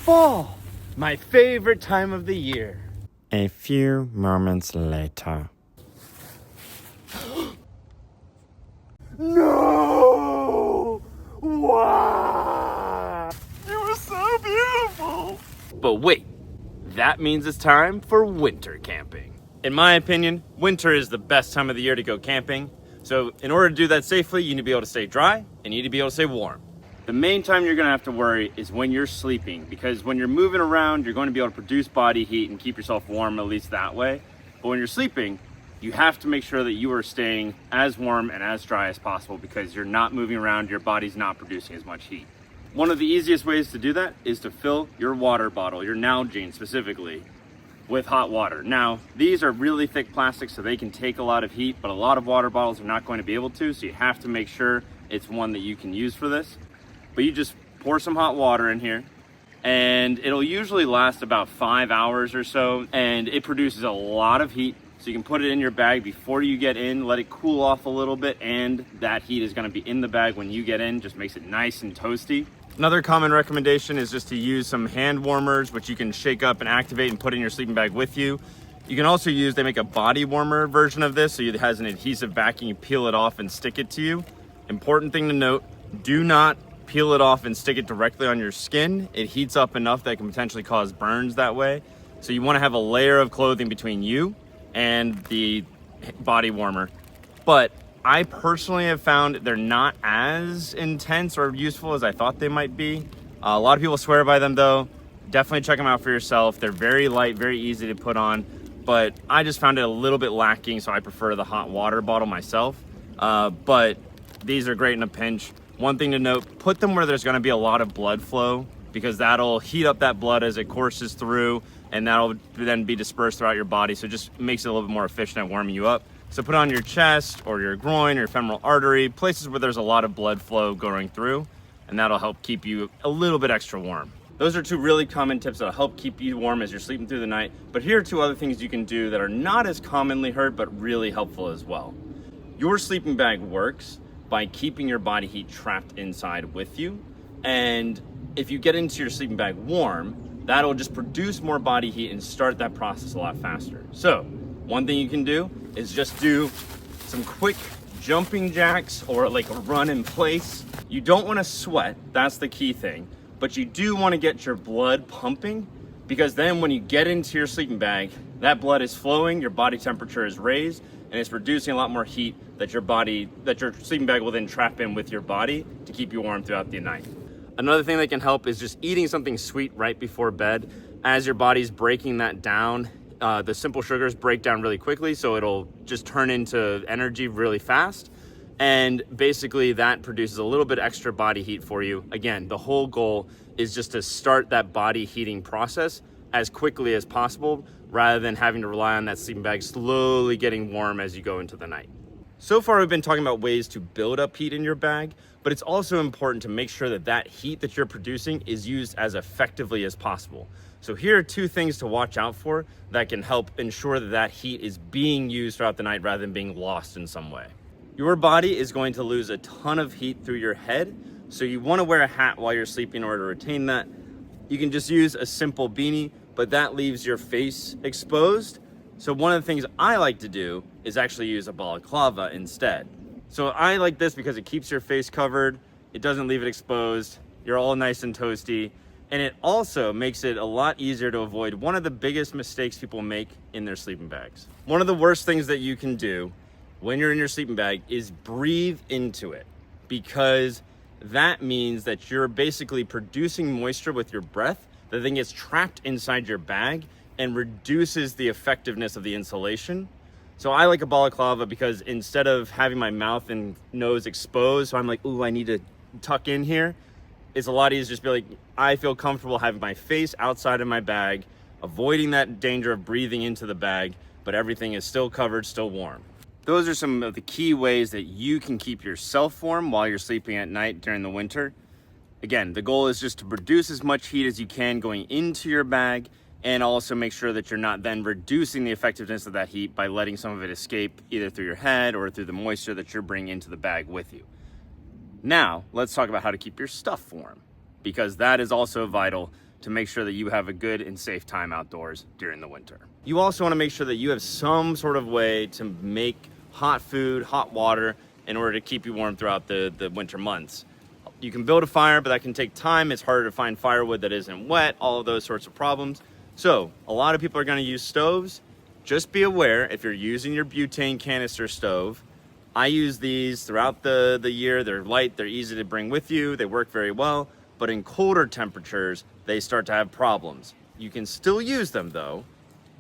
Fall, my favorite time of the year. A few moments later. No! Wow! It was so beautiful! But wait, that means it's time for winter camping. In my opinion, winter is the best time of the year to go camping. So in order to do that safely, you need to be able to stay dry and you need to be able to stay warm. The main time you're gonna have to worry is when you're sleeping, because when you're moving around, you're going to be able to produce body heat and keep yourself warm, at least that way. But when you're sleeping, you have to make sure that you are staying as warm and as dry as possible because you're not moving around, your body's not producing as much heat. One of the easiest ways to do that is to fill your water bottle, your Nalgene specifically, with hot water. Now, these are really thick plastic, so they can take a lot of heat, but a lot of water bottles are not going to be able to, so you have to make sure it's one that you can use for this. But you just pour some hot water in here, and it'll usually last about 5 hours or so, and it produces a lot of heat. So you can put it in your bag before you get in, let it cool off a little bit, and that heat is gonna be in the bag when you get in, just makes it nice and toasty. Another common recommendation is just to use some hand warmers, which you can shake up and activate and put in your sleeping bag with you. You can also use, they make a body warmer version of this, so it has an adhesive backing, you peel it off and stick it to you. Important thing to note, do not peel it off and stick it directly on your skin. It heats up enough that it can potentially cause burns that way. So you wanna have a layer of clothing between you and the body warmer. But I personally have found they're not as intense or useful as I thought they might be. A lot of people swear by them though. Definitely check them out for yourself. They're very light, very easy to put on, but I just found it a little bit lacking, so I prefer the hot water bottle myself. But these are great in a pinch. One thing to note, put them where there's gonna be a lot of blood flow, because that'll heat up that blood as it courses through, and that'll then be dispersed throughout your body, so it just makes it a little bit more efficient at warming you up. So put it on your chest or your groin or femoral artery, places where there's a lot of blood flow going through, and that'll help keep you a little bit extra warm. Those are two really common tips that'll help keep you warm as you're sleeping through the night. But here are two other things you can do that are not as commonly heard, but really helpful as well. Your sleeping bag works by keeping your body heat trapped inside with you. And if you get into your sleeping bag warm, that'll just produce more body heat and start that process a lot faster. So one thing you can do is just do some quick jumping jacks or like a run in place. You don't want to sweat, that's the key thing, but you do want to get your blood pumping, because then when you get into your sleeping bag, that blood is flowing, your body temperature is raised, and it's producing a lot more heat that your sleeping bag will then trap in with your body to keep you warm throughout the night. Another thing that can help is just eating something sweet right before bed. As your body's breaking that down, the simple sugars break down really quickly, so it'll just turn into energy really fast. And basically that produces a little bit extra body heat for you. Again, the whole goal is just to start that body heating process as quickly as possible, rather than having to rely on that sleeping bag slowly getting warm as you go into the night. So far, we've been talking about ways to build up heat in your bag, but it's also important to make sure that that heat that you're producing is used as effectively as possible. So here are two things to watch out for that can help ensure that that heat is being used throughout the night rather than being lost in some way. Your body is going to lose a ton of heat through your head, so you want to wear a hat while you're sleeping in order to retain that. You can just use a simple beanie, but that leaves your face exposed. So one of the things I like to do is actually use a balaclava instead. So I like this because it keeps your face covered, it doesn't leave it exposed, you're all nice and toasty, and it also makes it a lot easier to avoid one of the biggest mistakes people make in their sleeping bags. One of the worst things that you can do when you're in your sleeping bag is breathe into it, because that means that you're basically producing moisture with your breath that then gets trapped inside your bag and reduces the effectiveness of the insulation. So I like a balaclava because instead of having my mouth and nose exposed, so I'm like, ooh, I need to tuck in here, it's a lot easier to just be like, I feel comfortable having my face outside of my bag, avoiding that danger of breathing into the bag, but everything is still covered, still warm. Those are some of the key ways that you can keep yourself warm while you're sleeping at night during the winter. Again, the goal is just to produce as much heat as you can going into your bag, and also make sure that you're not then reducing the effectiveness of that heat by letting some of it escape either through your head or through the moisture that you're bringing into the bag with you. Now, let's talk about how to keep your stuff warm, because that is also vital to make sure that you have a good and safe time outdoors during the winter. You also want to make sure that you have some sort of way to make hot food, hot water, in order to keep you warm throughout the winter months. You can build a fire, but that can take time. It's harder to find firewood that isn't wet, all of those sorts of problems. So a lot of people are going to use stoves. Just be aware, if you're using your butane canister stove, I use these throughout the year. They're light, they're easy to bring with you, they work very well, but in colder temperatures, they start to have problems. You can still use them though,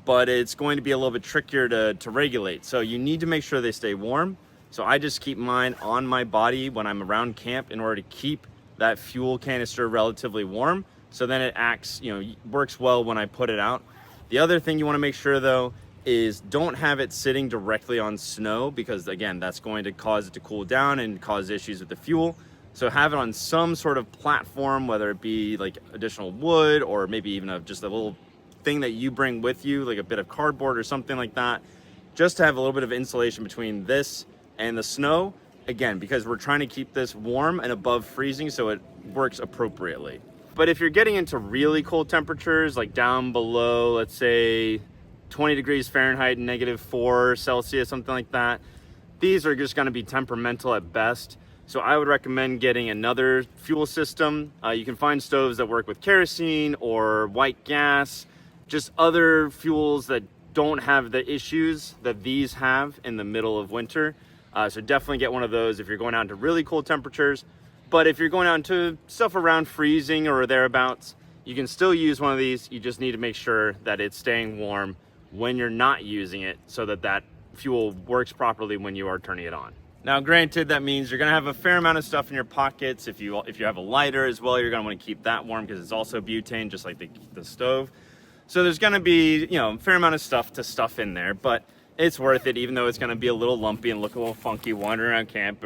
but it's going to be a little bit trickier to regulate. So you need to make sure they stay warm. So I just keep mine on my body when I'm around camp in order to keep that fuel canister relatively warm. So then it acts, works well when I put it out. The other thing you want to make sure though is don't have it sitting directly on snow, because again, that's going to cause it to cool down and cause issues with the fuel. So have it on some sort of platform, whether it be like additional wood or maybe even just a little thing that you bring with you, like a bit of cardboard or something like that, just to have a little bit of insulation between this and the snow. Again, because we're trying to keep this warm and above freezing so it works appropriately. But if you're getting into really cold temperatures, like down below, let's say 20 degrees Fahrenheit, -4 Celsius, something like that, these are just going to be temperamental at best. So I would recommend getting another fuel system. You can find stoves that work with kerosene or white gas, just other fuels that don't have the issues that these have in the middle of winter. So definitely get one of those if you're going out into really cold temperatures. But if you're going out into stuff around freezing or thereabouts, you can still use one of these. You just need to make sure that it's staying warm when you're not using it, so that that fuel works properly when you are turning it on. Now, granted, that means you're gonna have a fair amount of stuff in your pockets. If you have a lighter as well, you're gonna wanna keep that warm because it's also butane, just like the stove. So there's gonna be, a fair amount of stuff to stuff in there, but it's worth it, even though it's gonna be a little lumpy and look a little funky wandering around camp.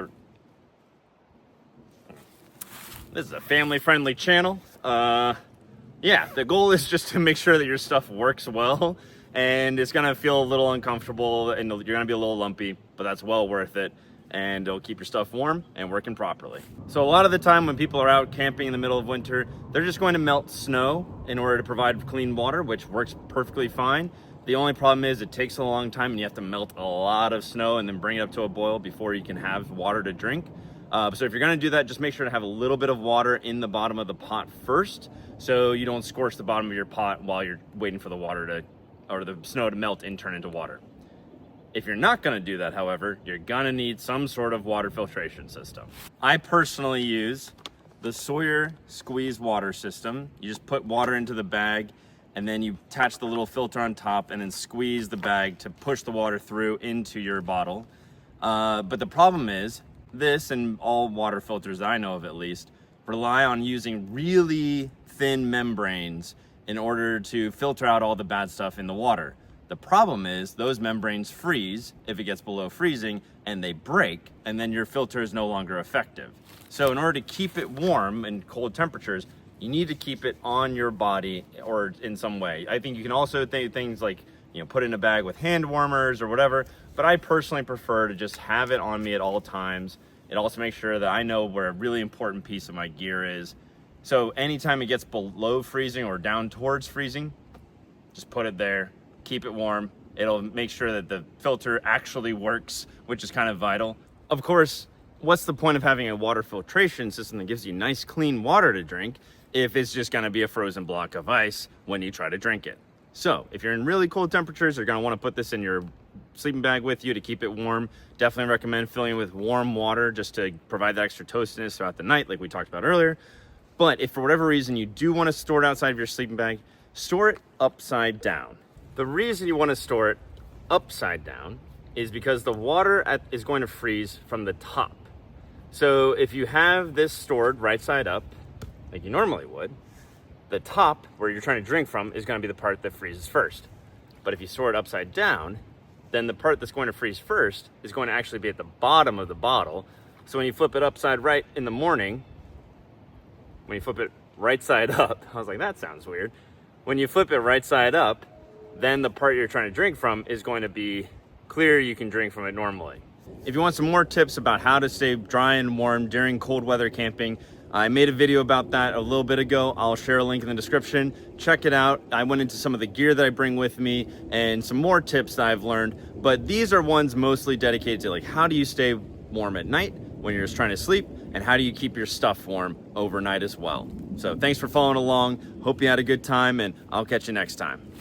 This is a family-friendly channel. Yeah, the goal is just to make sure that your stuff works well, and it's gonna feel a little uncomfortable and you're gonna be a little lumpy, but that's well worth it, and it'll keep your stuff warm and working properly. So a lot of the time when people are out camping in the middle of winter, they're just going to melt snow in order to provide clean water, which works perfectly fine. The only problem is it takes a long time and you have to melt a lot of snow and then bring it up to a boil before you can have water to drink. So if you're gonna do that, just make sure to have a little bit of water in the bottom of the pot first, so you don't scorch the bottom of your pot while you're waiting for the snow to melt and turn into water. If you're not gonna do that, however, you're gonna need some sort of water filtration system. I personally use the Sawyer squeeze water system. You just put water into the bag and then you attach the little filter on top and then squeeze the bag to push the water through into your bottle. But the problem is, this and all water filters that I know of at least rely on using really thin membranes in order to filter out all the bad stuff in the water. The problem is those membranes freeze if it gets below freezing, and they break, and then your filter is no longer effective. So in order to keep it warm in cold temperatures, you need to keep it on your body or in some way. I think you can also think things like, put it in a bag with hand warmers or whatever, but I personally prefer to just have it on me at all times. It also makes sure that I know where a really important piece of my gear is. So anytime it gets below freezing or down towards freezing, just put it there, keep it warm. It'll make sure that the filter actually works, which is kind of vital. Of course, what's the point of having a water filtration system that gives you nice clean water to drink if it's just gonna be a frozen block of ice when you try to drink it? So if you're in really cold temperatures, you're gonna wanna put this in your sleeping bag with you to keep it warm. Definitely recommend filling it with warm water just to provide that extra toastiness throughout the night, like we talked about earlier. But if for whatever reason you do wanna store it outside of your sleeping bag, store it upside down. The reason you wanna store it upside down is because the water is going to freeze from the top. So if you have this stored right side up, like you normally would, the top where you're trying to drink from is going to be the part that freezes first. But if you store it upside down, then the part that's going to freeze first is going to actually be at the bottom of the bottle. So when you flip it upside right in the morning, when you flip it right side up, I was like, that sounds weird. When you flip it right side up, then the part you're trying to drink from is going to be clear. You can drink from it normally. If you want some more tips about how to stay dry and warm during cold weather camping, I made a video about that a little bit ago. I'll share a link in the description. Check it out. I went into some of the gear that I bring with me and some more tips that I've learned, but these are ones mostly dedicated to like, how do you stay warm at night when you're just trying to sleep, and how do you keep your stuff warm overnight as well. So thanks for following along. Hope you had a good time, and I'll catch you next time.